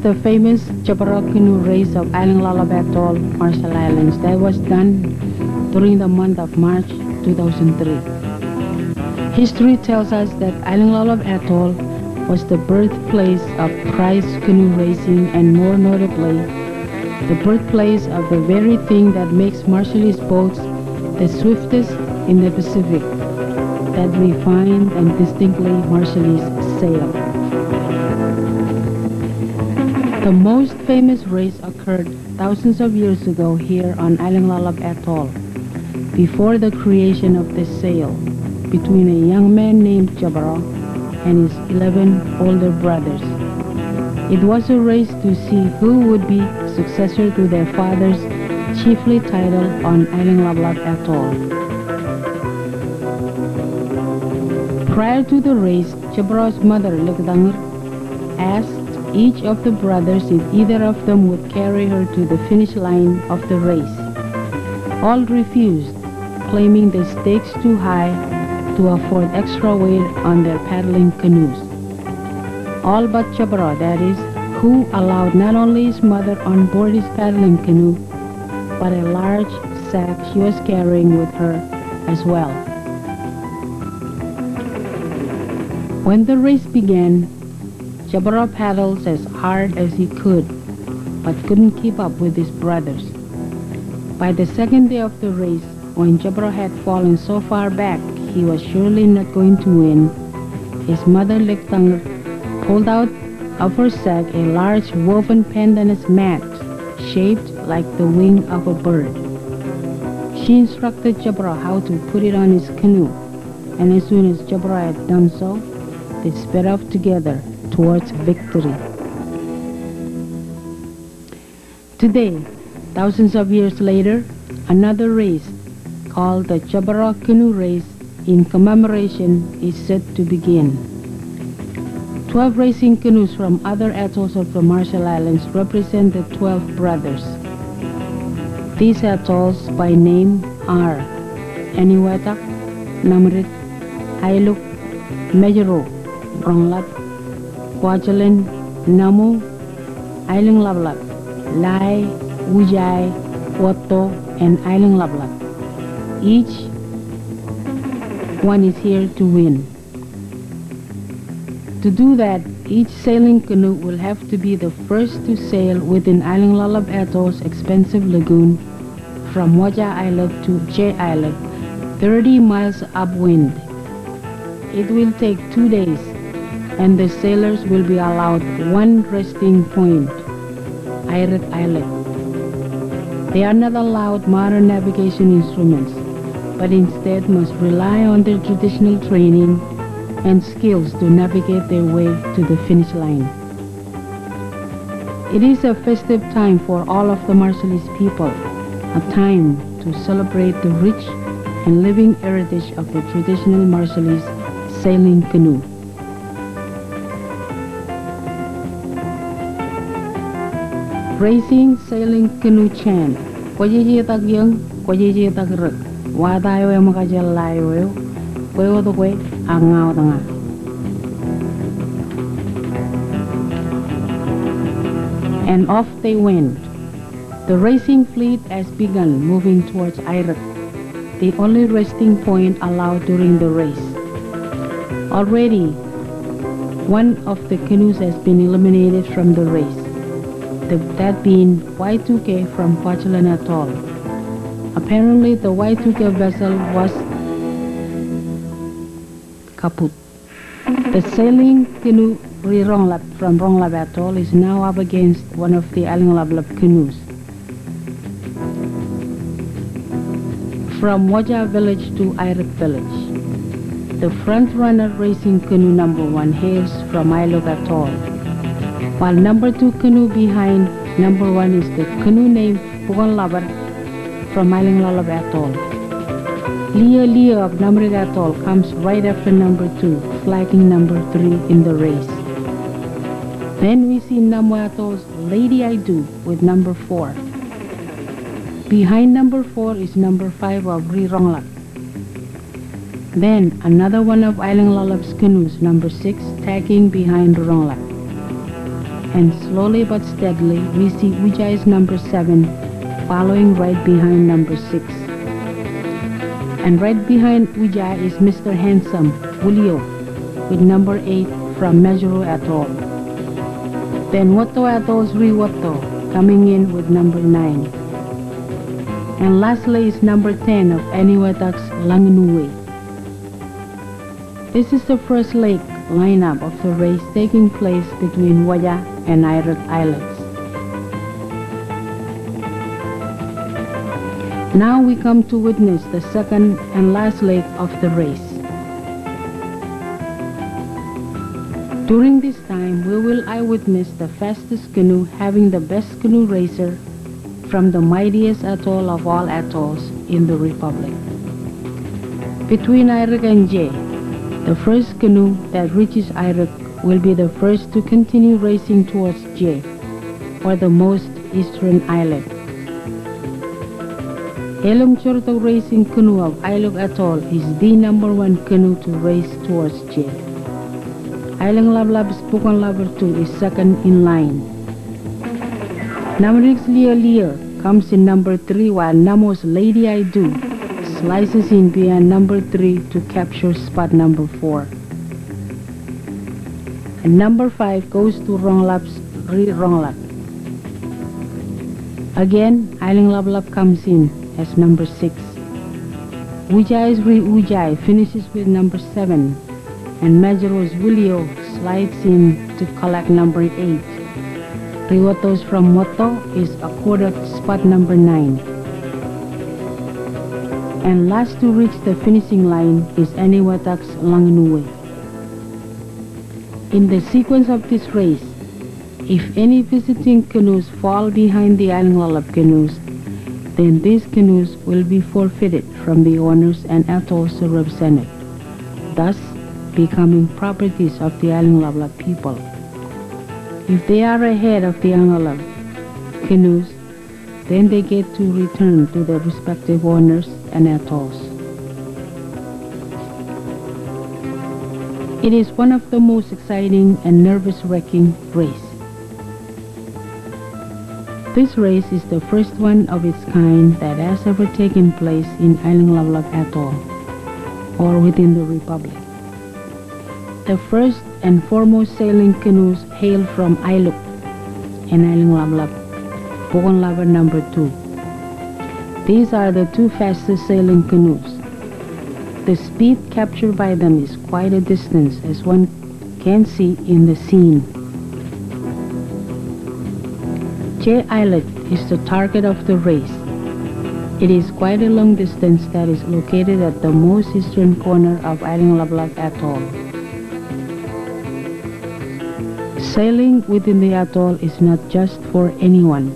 the famous Jobro canoe race of Ailinglapalap Atoll, Marshall Islands, that was done during the month of March 2003. History tells us that Ailinglapalap Atoll was the birthplace of prize canoe racing and, more notably, the birthplace of the very thing that makes Marshallese boats the swiftest in the Pacific, that refined and distinctly Marshallese sail. The most famous race occurred thousands of years ago here on Ailinglapalap Atoll, before the creation of this sail, between a young man named Jobro and his 11 older brothers. It was a race to see who would be successor to their father's chiefly title on Ailinglapalap Atoll. Prior to the race, Jobro's mother, Lekdangr, asked each of the brothers if either of them would carry her to the finish line of the race. All refused, claiming the stakes too high to afford extra weight on their paddling canoes. All but Jobro, that is, who allowed not only his mother on board his paddling canoe, but a large sack she was carrying with her as well. When the race began, Jobro paddled as hard as he could, but couldn't keep up with his brothers. By the second day of the race, when Jobro had fallen so far back he was surely not going to win, his mother Lekdangr pulled out of her sack a large woven pandanus mat shaped like the wing of a bird. She instructed Jobro how to put it on his canoe, and as soon as Jobro had done so, they sped off together towards victory. Today, thousands of years later, another race called the Jobro Canoe Race in commemoration is set to begin. 12 racing canoes from other atolls of the Marshall Islands represent the 12 brothers. These atolls by name are Eniwetak, Namrit, Hailuk, Mejero, Ronglap, Kwajalein, Namu, Ailinglapalap, Lai, Wujai, Woto, and Ailinglapalap. Each one is here to win. To do that, each sailing canoe will have to be the first to sail within Ailinglapalap Atoll's expansive lagoon from Waja Islet to J Islet, 30 miles upwind. It will take 2 days, and the sailors will be allowed one resting point, Airet Islet. They are not allowed modern navigation instruments, but instead must rely on their traditional training and skills to navigate their way to the finish line. It is a festive time for all of the Marshallese people, a time to celebrate the rich and living heritage of the traditional Marshallese sailing canoe. Racing Sailing Canoe Chant. Kwajeje tak yang, kwajeje tak rek. Watayo yang makajalayo yo. Kweo to kwe, angao tanga. And off they went. The racing fleet has begun moving towards Airet, the only resting point allowed during the race. Already, one of the canoes has been eliminated from the race, that being Y2K from Kwajalein Atoll. Apparently, the Y2K vessel was kaput. The sailing canoe Ronglap from Ronglap Atoll is now up against one of the Ailinglapalap canoes. From Waja village to Airet village. The front-runner racing canoe number 1 hails from Ailuk Atoll, while number 2 canoe behind number 1 is the canoe named Pugonlabar from Ailinglapalap Atoll. Lia Lia of Namrit Atoll comes right after number 2, flagging number 3 in the race. Then we see Namu Atoll's Lady I Do with number 4. Behind number 4 is number 5 of Ronglap. Then another one of Ailinglapalap's canoes, number 6, tagging behind Ronglap. and slowly but steadily we see Ujai is number 7, following right behind number 6. And right behind Ujai is Mr. Handsome, Julio, with number 8 from Majuro Atoll. Then Watto Atoll's Riwato, coming in with number 9. And lastly is number 10 of Eniwatak's Langanue. This is the first lake lineup of the race taking place between Waya and Irak Islets. Now we come to witness the second and last lake of the race. During this time, we will eyewitness the fastest canoe having the best canoe racer from the mightiest atoll of all atolls in the Republic. Between Irak and Jay, the first canoe that reaches Irak will be the first to continue racing towards Jay, or the most eastern islet. Elum Chorto Racing Canoe of Ailuk Atoll is the number 1 canoe to race towards Jay. Ailinglapalap's Pukonlaber 2 is second in line. Namrik's Lia Lia comes in number 3, while Namo's Lady I Do slices in beyond number 3 to capture spot number 4. And number 5 goes to Ronglap's Ronglap. Again, Ailinglapalap comes in as number 6. Ujai's Ujai finishes with number 7, and Majoros Julio slides in to collect number 8. Riwato's from Moto is accorded spot number 9. And last to reach the finishing line is Eniwatak's Langanue. In the sequence of this race, if any visiting canoes fall behind the Ailinglapalap canoes, then these canoes will be forfeited from the owners and atolls represented, thus becoming properties of the Ailinglapalap people. If they are ahead of the Ailinglapalap canoes, then they get to return to their respective owners and atolls. It is one of the most exciting and nervous-wracking races. This race is the first one of its kind that has ever taken place in Ailinglapalap Atoll, or within the Republic. The first and foremost sailing canoes hail from Ailuk and Ailinglapalap, Pukonlaber number 2. These are the 2 fastest sailing canoes. The speed captured by them is quite a distance, as one can see in the scene. Jay Islet is the target of the race. It is quite a long distance that is located at the most eastern corner of Ailinglapalap Atoll. Sailing within the atoll is not just for anyone.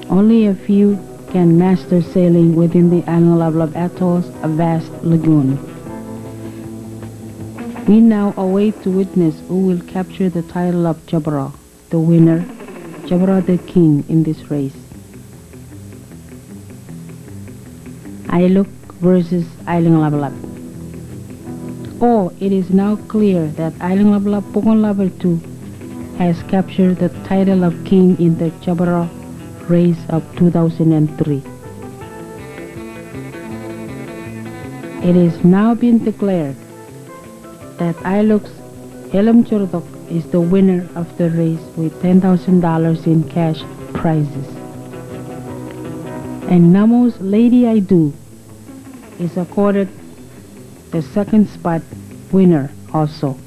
Only a few can master sailing within the Ailinglapalap Atoll's vast lagoon. We now await to witness who will capture the title of Jobro, the winner, Jobro the king in this race. Ailuk versus Ailinglapalap. Oh, it is now clear that Ailinglapalap Pukonlaber 2 has captured the title of king in the Jobro race of 2003. It is now been declared that Ailuk's Elam Chordok is the winner of the race with $10,000 in cash prizes. And Namo's Lady I Do is accorded the second spot winner also,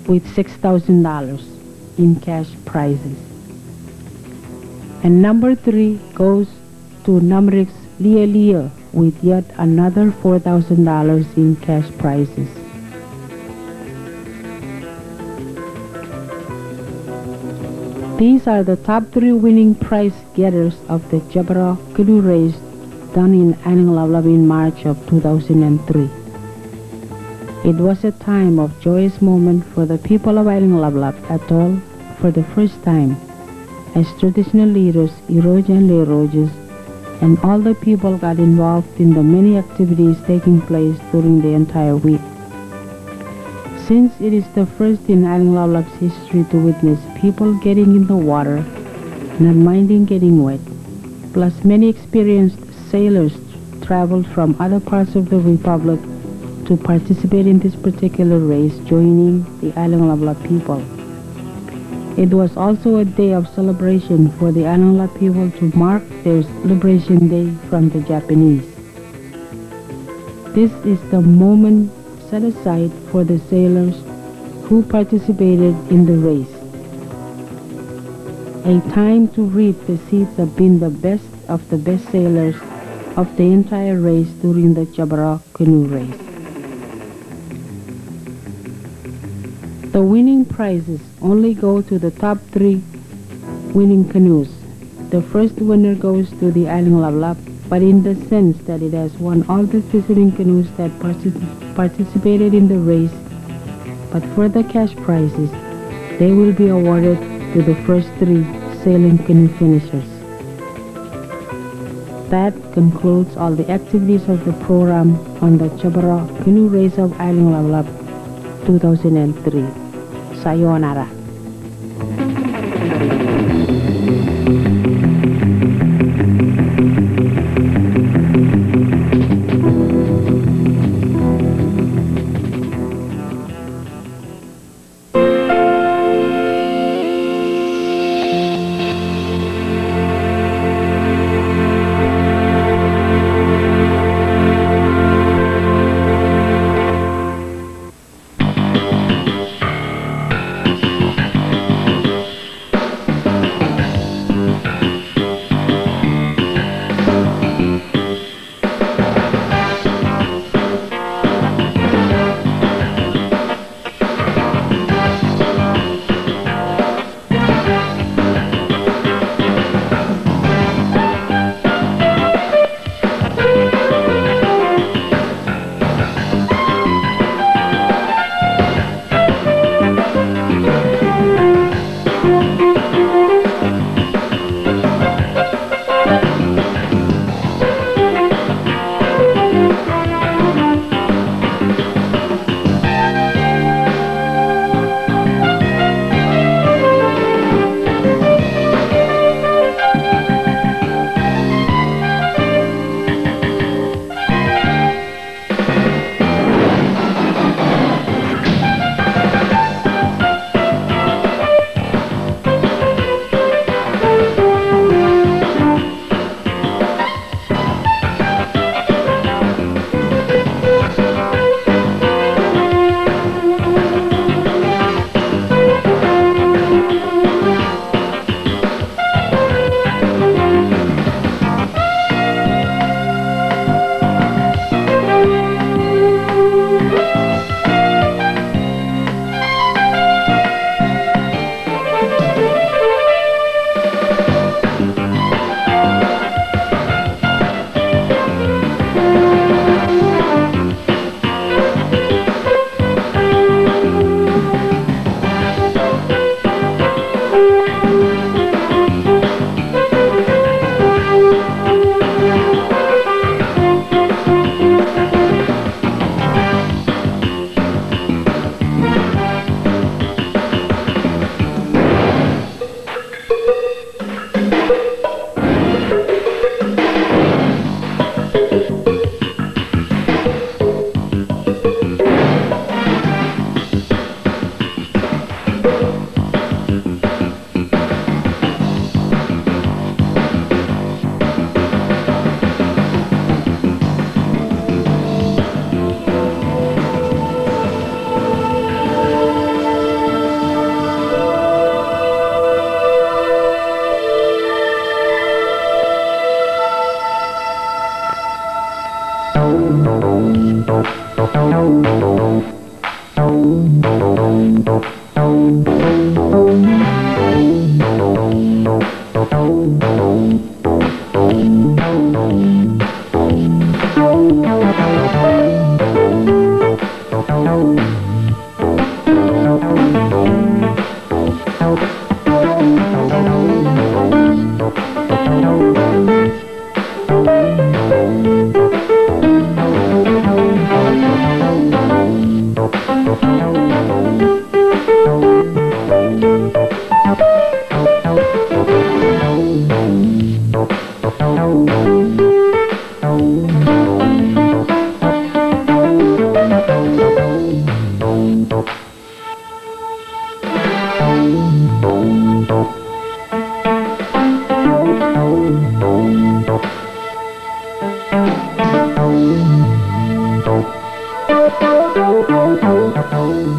with $6,000 in cash prizes. And number 3 goes to Namrik's Lia Lia with yet another $4,000 in cash prizes. These are the top 3 winning prize getters of the Jobro canoe race done in Ailinglapalap in March of 2003. It was a time of joyous moment for the people of Ailinglapalap Atoll for the first time, as traditional leaders, Iroj and Lerojes, and all the people got involved in the many activities taking place during the entire week. Since it is the first in Ailinglapalap's history to witness people getting in the water, not minding getting wet, plus many experienced sailors traveled from other parts of the Republic to participate in this particular race, joining the Ailinglapalap people. It was also a day of celebration for the Ailinglapalap people to mark their liberation day from the Japanese. This is the moment set aside for the sailors who participated in the race. A time to reap the seeds of being the best of the best sailors of the entire race during the Jobro canoe race. The winning prizes only go to the top 3 winning canoes. The first winner goes to the Ailinglapalap, but in the sense that it has won all the visiting canoes that participated in the race. But for the cash prizes, they will be awarded to the first 3 sailing canoe finishers. That concludes all the activities of the program on the Jobro Canoe Race of Ailinglapalap 2003. Sayonara.